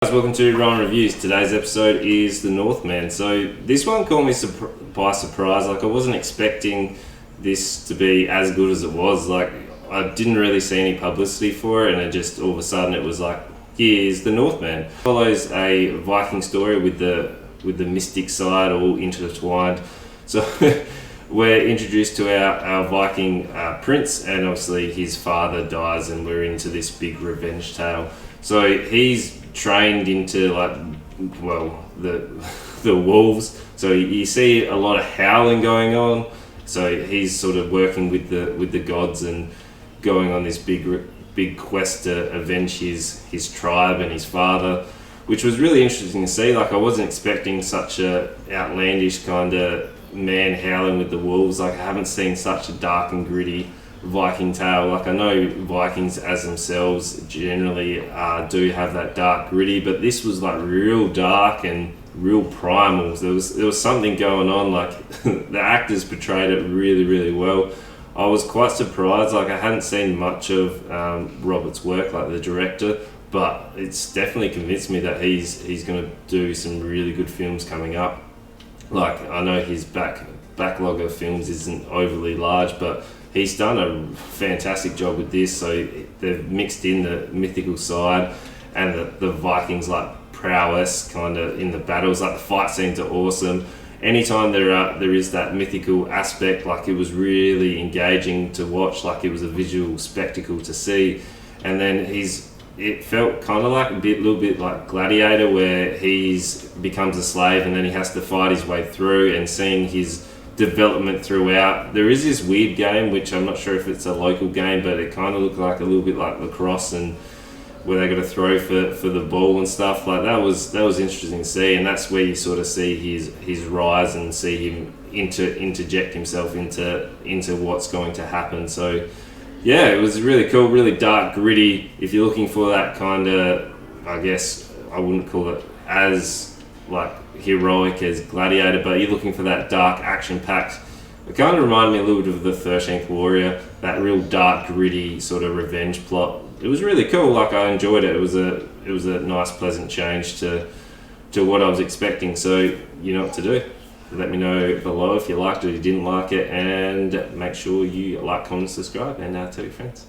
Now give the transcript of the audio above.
Guys, welcome to Ryan Reviews. Today's episode is the Northman. So this one caught me by surprise. Like, I wasn't expecting this to be as good as it was. Like, I didn't really see any publicity for it, and it just all of a sudden it was like, here's the Northman. It follows a Viking story with the mystic side all intertwined. So we're introduced to our Viking prince, and obviously his father dies, and we're into this big revenge tale. So he's trained into the wolves. So you see a lot of howling going on. So he's sort of working with the gods and going on this big quest to avenge his tribe and his father, which was really interesting to see. Like, I wasn't expecting such a outlandish kind of man howling with the wolves. Like, I haven't seen such a dark and gritty Viking tale. Like, I know Vikings as themselves generally do have that dark gritty, but this was like real dark and real primal. There was something going on. Like, the actors portrayed it really well. I was quite surprised. Like, I hadn't seen much of Robert's work, like the director, but it's definitely convinced me that he's going to do some really good films coming up. Like, I know his backlog of films isn't overly large, but he's done a fantastic job with this. So they've mixed in the mythical side and the Vikings like prowess kind of in the battles. Like, the fight scenes are awesome. Anytime there is that mythical aspect, like, it was really engaging to watch. Like, it was a visual spectacle to see. And then it felt kind of like a little bit like Gladiator, where he's becomes a slave and then he has to fight his way through, and seeing his development throughout. There is this weird game, which I'm not sure if it's a local game, but it kind of looked like a little bit like lacrosse, and where they got to throw for the ball and stuff. Like, that was interesting to see, and that's where you sort of see his rise and see him interject himself into what's going to happen. So yeah, it was really cool, really dark, gritty. If you're looking for that kind of, I guess I wouldn't call it as like heroic as Gladiator, but you're looking for that dark, action-packed. It kind of reminded me a little bit of the 13th Warrior, that real dark, gritty sort of revenge plot. It was really cool. Like, I enjoyed it. It was a nice, pleasant change to what I was expecting. So you know what to do. Let me know below if you liked it or you didn't like it, and make sure you like, comment, subscribe, and tell your friends.